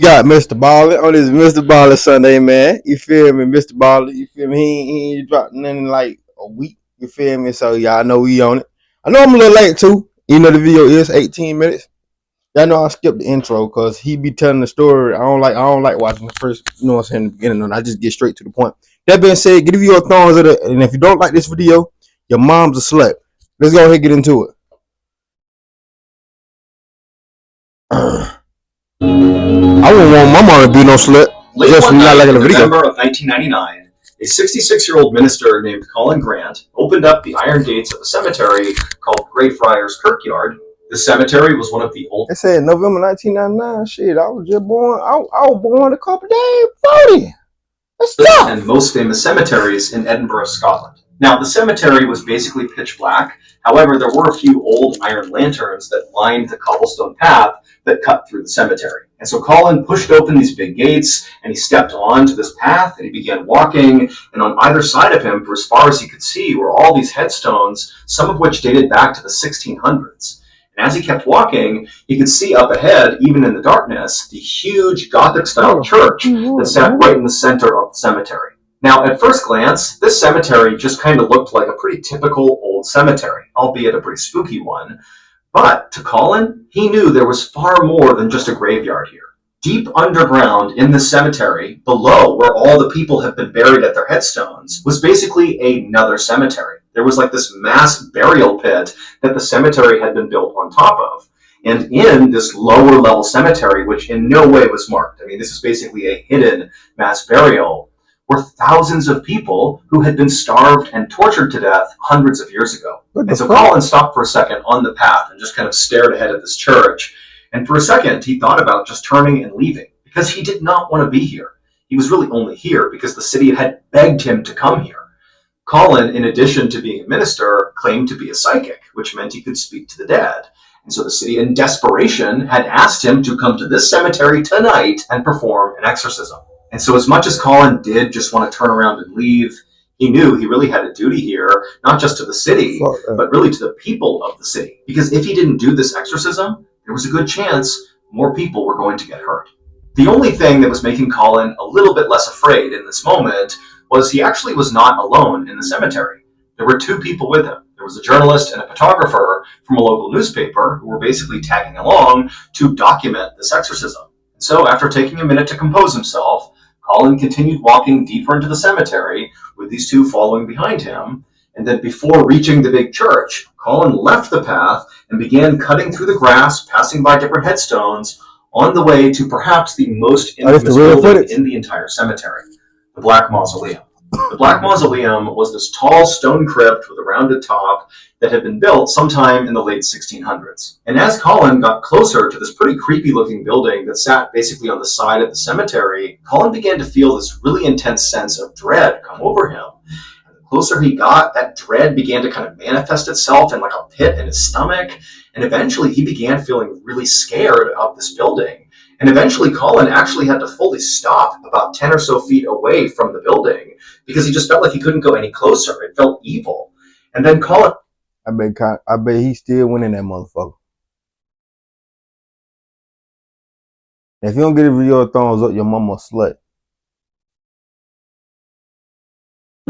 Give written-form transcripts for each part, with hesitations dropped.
Got Mr. Ballen on this Mr. Ballen Sunday, man. You feel me, Mr. Ballen? You feel me? He ain't dropped nothing in like a week. You feel me? So y'all know we on it. I know I'm a little late too. You know the video is 18 minutes. Y'all know I skipped the intro because he be telling the story. I don't like watching the first, you know what I'm saying, the beginning, and I just get straight to the point. That being said, give your thumbs up, and if you don't like this video, your mom's a slut. Let's go ahead and get into it. I wouldn't want my mom to be no slut. Late Just one not night like in in the video. November of 1999, a 66-year-old minister named Colin Grant opened up the iron gates of a cemetery called Greyfriars Kirkyard. The cemetery was one of the They oldest said November 1999. Shit, I was just born. I was born a couple days before then. That's tough. and most famous cemeteries in Edinburgh, Scotland. Now, the cemetery was basically pitch black. However, there were a few old iron lanterns that lined the cobblestone path that cut through the cemetery. And so Colin pushed open these big gates and he stepped onto this path and he began walking. And on either side of him, for as far as he could see, were all these headstones, some of which dated back to the 1600s. And as he kept walking, he could see up ahead, even in the darkness, the huge Gothic-style church that sat right in the center of the cemetery. Now, at first glance, this cemetery just kind of looked like a pretty typical old cemetery, albeit a pretty spooky one. But to Colin, he knew there was far more than just a graveyard here. Deep underground in the cemetery, below where all the people have been buried at their headstones, was basically another cemetery. There was like this mass burial pit that the cemetery had been built on top of. And in this lower level cemetery, which in no way was marked, I mean, this is basically a hidden mass burial, were thousands of people who had been starved and tortured to death hundreds of years ago. And so Colin stopped for a second on the path and just kind of stared ahead at this church. And for a second, he thought about just turning and leaving because he did not want to be here. He was really only here because the city had begged him to come here. Colin, in addition to being a minister, claimed to be a psychic, which meant he could speak to the dead. And so the city, in desperation, had asked him to come to this cemetery tonight and perform an exorcism. And so as much as Colin did just want to turn around and leave, he knew he really had a duty here, not just to the city, but really to the people of the city. Because if he didn't do this exorcism, there was a good chance more people were going to get hurt. The only thing that was making Colin a little bit less afraid in this moment was he actually was not alone in the cemetery. There were two people with him. There was a journalist and a photographer from a local newspaper who were basically tagging along to document this exorcism. So after taking a minute to compose himself, Colin continued walking deeper into the cemetery with these two following behind him. And then before reaching the big church, Colin left the path and began cutting through the grass, passing by different headstones, on the way to perhaps the most infamous building in the entire cemetery, the Black Mausoleum. The Black Mausoleum was this tall stone crypt with a rounded top that had been built sometime in the late 1600s. And as Colin got closer to this pretty creepy looking building that sat basically on the side of the cemetery, Colin began to feel this really intense sense of dread come over him. And the closer he got, that dread began to kind of manifest itself in like a pit in his stomach. And eventually he began feeling really scared of this building. And eventually Colin actually had to fully stop about 10 or so feet away from the building because he just felt like he couldn't go any closer. It felt evil. And then Colin... I bet he still winning that motherfucker. If you don't get a video thumbs up, your mama a slut.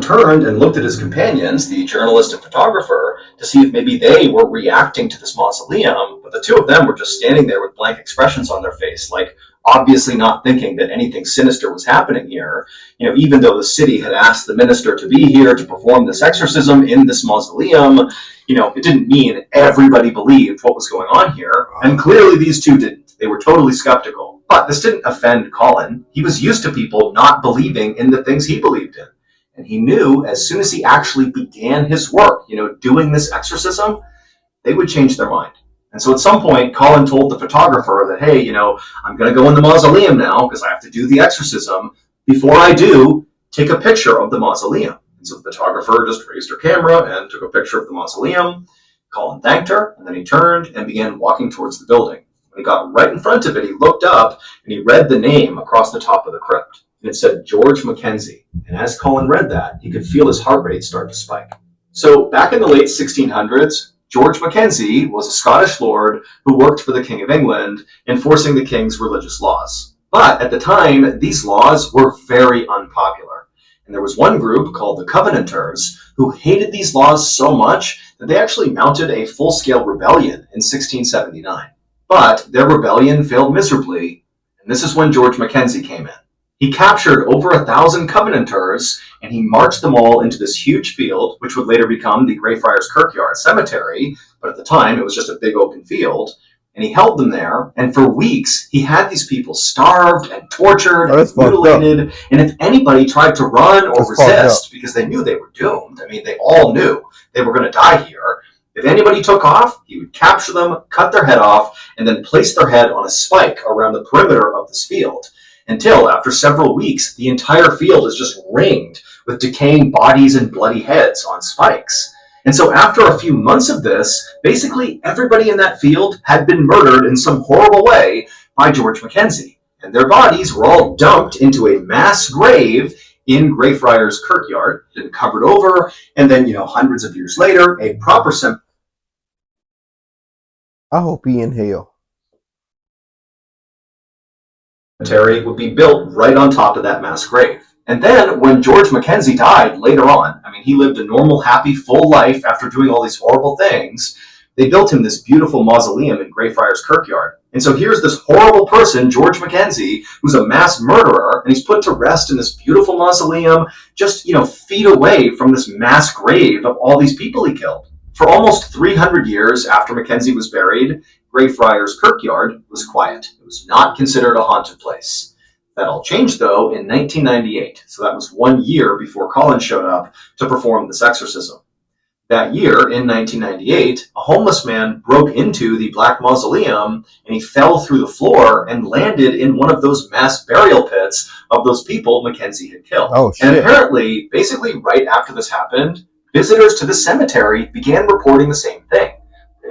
Turned and looked at his companions, the journalist and photographer, to see if maybe they were reacting to this mausoleum, but the two of them were just standing there with blank expressions on their face, like obviously not thinking that anything sinister was happening here. You know, even though the city had asked the minister to be here to perform this exorcism in this mausoleum, you know, it didn't mean everybody believed what was going on here, and clearly these two didn't. They were totally skeptical. But this didn't offend Colin. He was used to people not believing in the things he believed in. And he knew as soon as he actually began his work, you know, doing this exorcism, they would change their mind. And so at some point, Colin told the photographer that, hey, you know, I'm going to go in the mausoleum now because I have to do the exorcism. Before I do, take a picture of the mausoleum. And so the photographer just raised her camera and took a picture of the mausoleum. Colin thanked her, and then he turned and began walking towards the building. When he got right in front of it, he looked up and he read the name across the top of the crypt. And it said George Mackenzie. And as Colin read that, he could feel his heart rate start to spike. So back in the late 1600s, George Mackenzie was a Scottish lord who worked for the King of England, enforcing the king's religious laws. But at the time, these laws were very unpopular. And there was one group called the Covenanters who hated these laws so much that they actually mounted a full-scale rebellion in 1679. But their rebellion failed miserably, and this is when George Mackenzie came in. He captured over 1,000 Covenanters, and he marched them all into this huge field, which would later become the Greyfriars Kirkyard Cemetery, but at the time it was just a big open field. And he held them there, and for weeks he had these people starved and tortured and mutilated. And if anybody tried to run or resist, because they knew they were doomed, I mean, they all knew they were going to die here. If anybody took off, he would capture them, cut their head off, and then place their head on a spike around the perimeter of this field. Until, after several weeks, the entire field is just ringed with decaying bodies and bloody heads on spikes. And so after a few months of this, basically everybody in that field had been murdered in some horrible way by George Mackenzie. And their bodies were all dumped into a mass grave in Greyfriars Kirkyard, then covered over, and then, hundreds of years later, a proper cemetery. I hope he in hell. Would be built right on top of that mass grave. And then when George Mackenzie died later on, I mean, he lived a normal, happy, full life after doing all these horrible things. They built him this beautiful mausoleum in Greyfriars Kirkyard. And so here's this horrible person, George Mackenzie, who's a mass murderer, and he's put to rest in this beautiful mausoleum, just, feet away from this mass grave of all these people he killed. For almost 300 years after Mackenzie was buried, Greyfriars Kirkyard was quiet. It was not considered a haunted place. That all changed, though, in 1998, so that was 1 year before Colin showed up to perform this exorcism. That year, in 1998, a homeless man broke into the Black Mausoleum, and he fell through the floor and landed in one of those mass burial pits of those people Mackenzie had killed. Oh, shit. And apparently, basically right after this happened, visitors to the cemetery began reporting the same thing.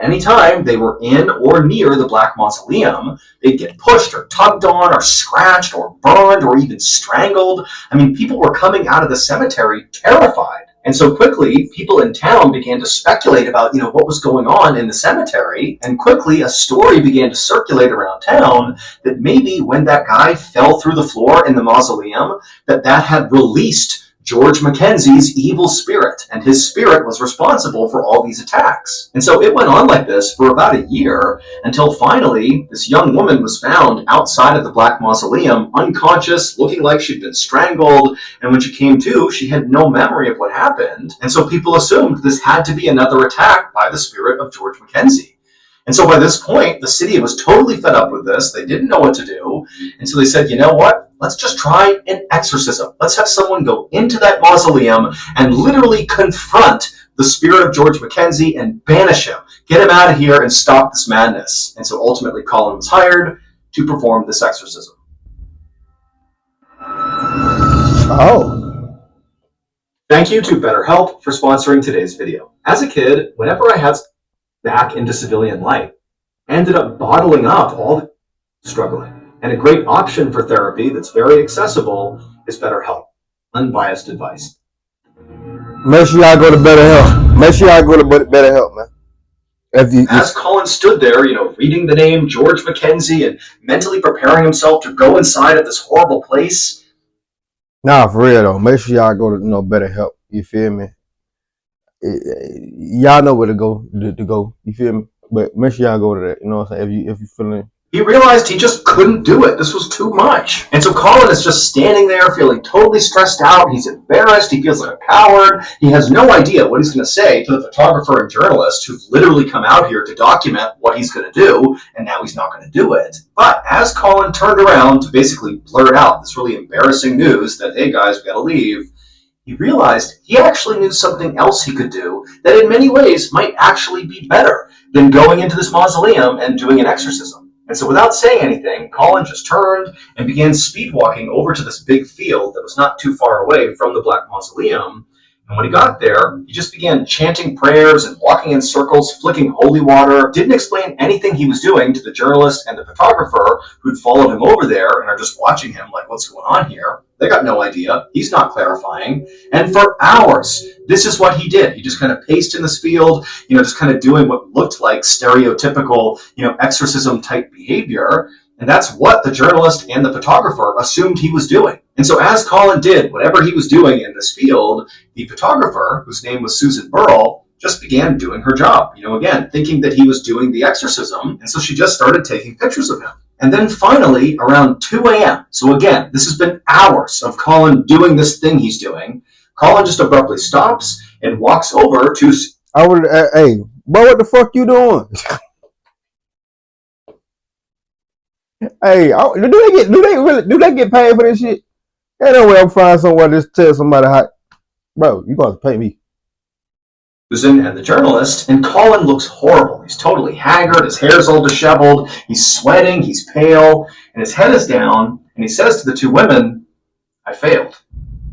Anytime they were in or near the Black Mausoleum, they'd get pushed or tugged on or scratched or burned or even strangled. I mean, people were coming out of the cemetery terrified. And so quickly, people in town began to speculate about, what was going on in the cemetery. And quickly, a story began to circulate around town that maybe when that guy fell through the floor in the mausoleum, that had released George Mackenzie's evil spirit, and his spirit was responsible for all these attacks. And so it went on like this for about a year, until finally this young woman was found outside of the Black Mausoleum, unconscious, looking like she'd been strangled, and when she came to, she had no memory of what happened, and so people assumed this had to be another attack by the spirit of George Mackenzie. And so by this point, the city was totally fed up with this. They didn't know what to do. And so they said, you know what? Let's just try an exorcism. Let's have someone go into that mausoleum and literally confront the spirit of George Mackenzie and banish him. Get him out of here and stop this madness. And so ultimately Colin was hired to perform this exorcism. Oh. Thank you to BetterHelp for sponsoring today's video. As a kid, whenever I had back into civilian life, I ended up bottling up all the struggling. And a great option for therapy that's very accessible is BetterHelp. Unbiased advice. Make sure y'all go to BetterHelp. Make sure y'all go to BetterHelp, man. As Colin stood there, reading the name George Mackenzie and mentally preparing himself to go inside of this horrible place. Nah, for real though. Make sure y'all go to BetterHelp. You feel me? Y'all know where to go. You feel me? But make sure y'all go to that. You know what I'm saying? If you feeling. He realized he just couldn't do it. This was too much. And so Colin is just standing there feeling totally stressed out. He's embarrassed. He feels like a coward. He has no idea what he's going to say to the photographer and journalist who've literally come out here to document what he's going to do, and now he's not going to do it. But as Colin turned around to basically blurt out this really embarrassing news that, hey guys, we got to leave, he realized he actually knew something else he could do that in many ways might actually be better than going into this mausoleum and doing an exorcism. And so without saying anything, Colin just turned and began speed walking over to this big field that was not too far away from the Black Mausoleum. And when he got there, he just began chanting prayers and walking in circles, flicking holy water, didn't explain anything he was doing to the journalist and the photographer who'd followed him over there and are just watching him like, what's going on here? They got no idea. He's not clarifying. And for hours, this is what he did. He just kind of paced in this field, just kind of doing what looked like stereotypical, exorcism type behavior. And that's what the journalist and the photographer assumed he was doing. And so as Colin did whatever he was doing in this field, the photographer, whose name was Susan Burrell, just began doing her job, again, thinking that he was doing the exorcism. And so she just started taking pictures of him. And then finally, around 2 a.m., so again, this has been hours of Colin doing this thing he's doing, Colin just abruptly stops and walks over to... Hey, bro, what the fuck you doing? Hey, do they get paid for this shit? Ain't no way I'm finding somewhere to just tell somebody how, bro, you gonna have to pay me. Susan and the journalist, and Colin looks horrible. He's totally haggard, his hair's all disheveled, he's sweating, he's pale, and his head is down, and he says to the two women, "I failed."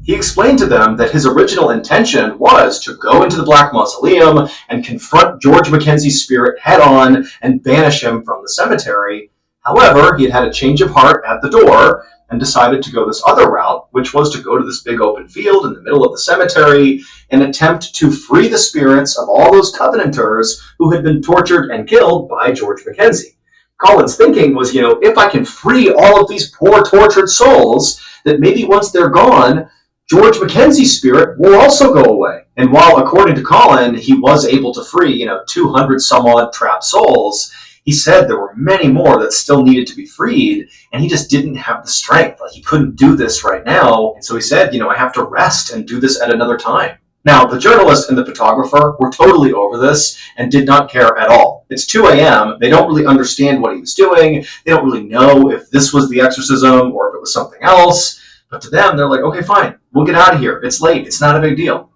He explained to them that his original intention was to go into the Black Mausoleum and confront George Mackenzie's spirit head on and banish him from the cemetery. However, he had had a change of heart at the door and decided to go this other route, which was to go to this big open field in the middle of the cemetery and attempt to free the spirits of all those Covenanters who had been tortured and killed by George Mackenzie. Colin's thinking was, if I can free all of these poor tortured souls, that maybe once they're gone, George Mackenzie's spirit will also go away. And while, according to Colin, he was able to free, 200 some odd trapped souls, he said there were many more that still needed to be freed, and he just didn't have the strength. Like, he couldn't do this right now. And so he said, I have to rest and do this at another time. Now, the journalist and the photographer were totally over this and did not care at all. It's 2 a.m. They don't really understand what he was doing. They don't really know if this was the exorcism or if it was something else. But to them, they're like, okay, fine, we'll get out of here. It's late. It's not a big deal.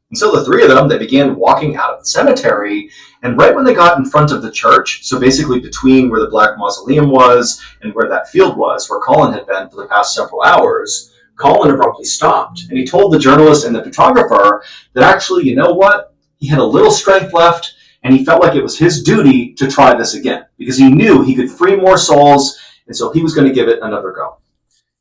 And so the three of them, they began walking out of the cemetery, and right when they got in front of the church, so basically between where the Black Mausoleum was and where that field was, where Colin had been for the past several hours, Colin abruptly stopped, and he told the journalist and the photographer that actually, you know what? He had a little strength left, and he felt like it was his duty to try this again, because he knew he could free more souls, and so he was going to give it another go.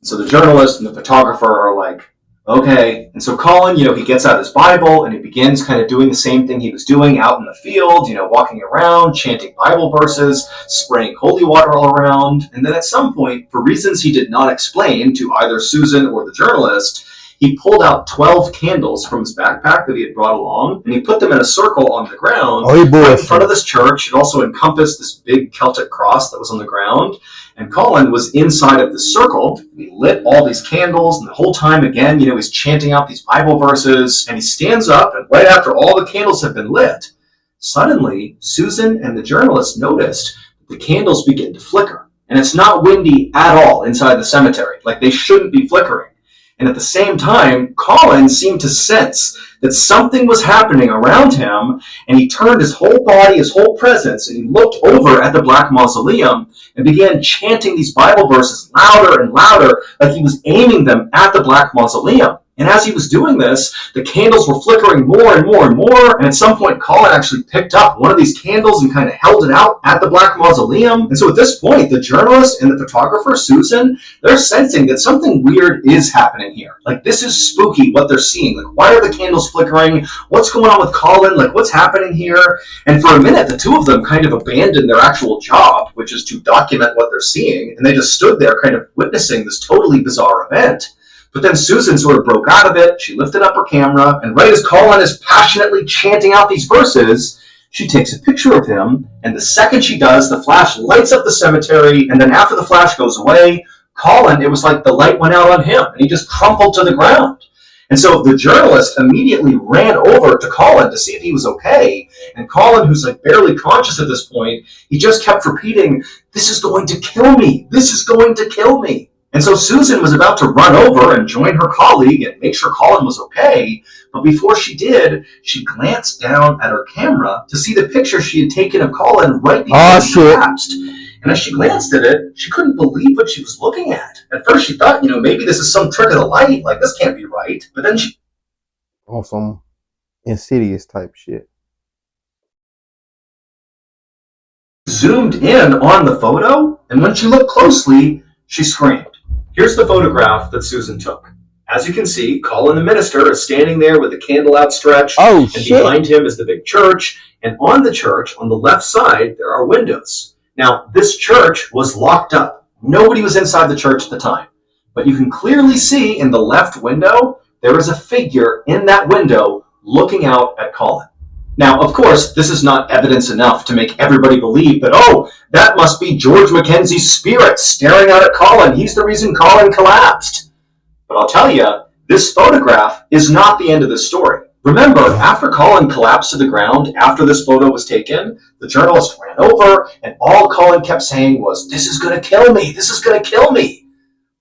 And so the journalist and the photographer are like, okay. And so Colin, he gets out his Bible and he begins kind of doing the same thing he was doing out in the field, walking around, chanting Bible verses, spraying holy water all around. And then at some point, for reasons he did not explain to either Susan or the journalist, he pulled out 12 candles from his backpack that he had brought along, and he put them in a circle on the ground right in front of this church. It also encompassed this big Celtic cross that was on the ground. And Colin was inside of the circle. He lit all these candles, and the whole time, again, he's chanting out these Bible verses, and he stands up, and right after all the candles have been lit, suddenly, Susan and the journalist noticed that the candles begin to flicker. And it's not windy at all inside the cemetery. Like, they shouldn't be flickering. And at the same time, Colin seemed to sense that something was happening around him, and he turned his whole body, his whole presence, and he looked over at the Black Mausoleum and began chanting these Bible verses louder and louder, like he was aiming them at the Black Mausoleum. And as he was doing this, the candles were flickering more and more and more, and at some point Colin actually picked up one of these candles and kind of held it out at the Black Mausoleum. And so at this point, the journalist and the photographer, Susan, they're sensing that something weird is happening here. Like, this is spooky, what they're seeing. Like, why are the candles flickering? What's going on with Colin? Like, what's happening here? And for a minute, the two of them kind of abandoned their actual job, which is to document what they're seeing, and they just stood there kind of witnessing this totally bizarre event. But then Susan sort of broke out of it. She lifted up her camera, and right as Colin is passionately chanting out these verses, she takes a picture of him, and the second she does, the flash lights up the cemetery, and then after the flash goes away, Colin, it was like the light went out on him, and he just crumpled to the ground. And so the journalist immediately ran over to Colin to see if he was okay, and Colin, who's like barely conscious at this point, he just kept repeating, "This is going to kill me! This is going to kill me!" And so Susan was about to run over and join her colleague and make sure Colin was okay, but before she did, she glanced down at her camera to see the picture she had taken of Colin right before he collapsed. And as she glanced at it, she couldn't believe what she was looking at. At first she thought, maybe this is some trick of the light, like this can't be right. But then she... on some insidious type shit. Zoomed in on the photo, and when she looked closely, she screamed. Here's the photograph that Susan took. As you can see, Colin the minister is standing there with a candle outstretched, and behind him is the big church, and on the church, on the left side, there are windows. Now, this church was locked up. Nobody was inside the church at the time. But you can clearly see in the left window, there is a figure in that window looking out at Colin. Now, of course, this is not evidence enough to make everybody believe that, oh, that must be George Mackenzie's spirit staring out at Colin. He's the reason Colin collapsed. But I'll tell you, this photograph is not the end of the story. Remember, after Colin collapsed to the ground, after this photo was taken, the journalist ran over, and all Colin kept saying was, "This is going to kill me, this is going to kill me."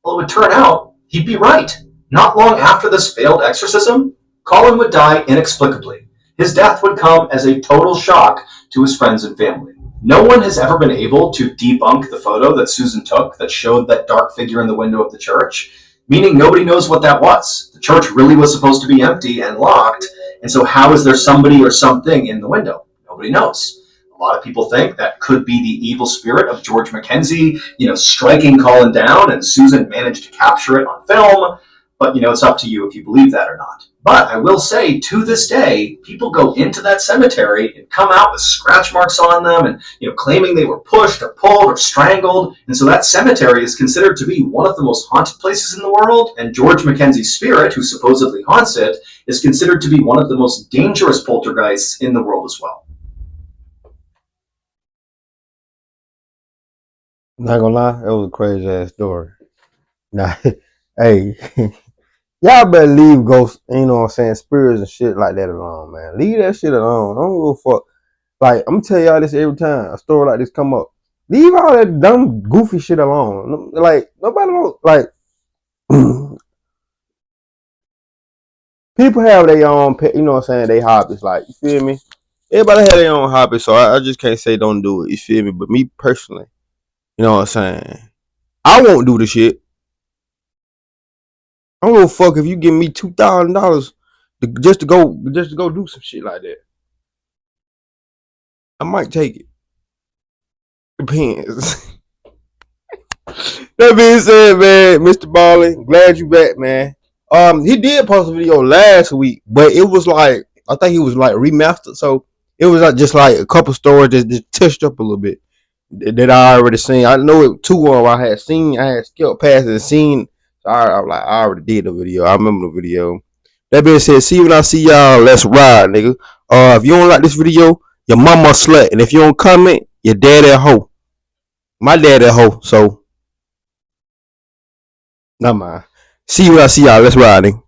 Well, it would turn out he'd be right. Not long after this failed exorcism, Colin would die inexplicably. His death would come as a total shock to his friends and family. No one has ever been able to debunk the photo that Susan took that showed that dark figure in the window of the church, meaning nobody knows what that was. The church really was supposed to be empty and locked, and so how is there somebody or something in the window? Nobody knows. A lot of people think that could be the evil spirit of George Mackenzie, striking Colin down, and Susan managed to capture it on film. But, it's up to you if you believe that or not. But I will say, to this day, people go into that cemetery and come out with scratch marks on them and, claiming they were pushed or pulled or strangled. And so that cemetery is considered to be one of the most haunted places in the world. And George Mackenzie's spirit, who supposedly haunts it, is considered to be one of the most dangerous poltergeists in the world as well. Not gonna lie, that was a crazy ass story. Nah, hey, y'all better leave ghosts, spirits and shit like that alone, man. Leave that shit alone. I don't give a fuck. Like, I'm gonna tell y'all this every time a story like this come up. Leave all that dumb, goofy shit alone. Like, nobody don't, like, people have their own, they hobbies. Like, you feel me? Everybody have their own hobbies, so I just can't say don't do it. You feel me? But me personally, I won't do the shit. I don't give a fuck if you give me $2,000 just to go do some shit like that. I might take it. Depends. That being said, man, Mr. Ballen, glad you back, man. He did post a video last week, but it was like, I think he was like remastered, so it was like just like a couple stories that just touched up a little bit that I already seen. I know it two of them I had skipped past and seen. So I already did the video. I remember the video. That being said, see you when I see y'all. Let's ride, nigga. If you don't like this video, your mama a slut, and if you don't comment, your dad a hoe. My dad a hoe, so. Never mind. See you when I see y'all. Let's ride, nigga.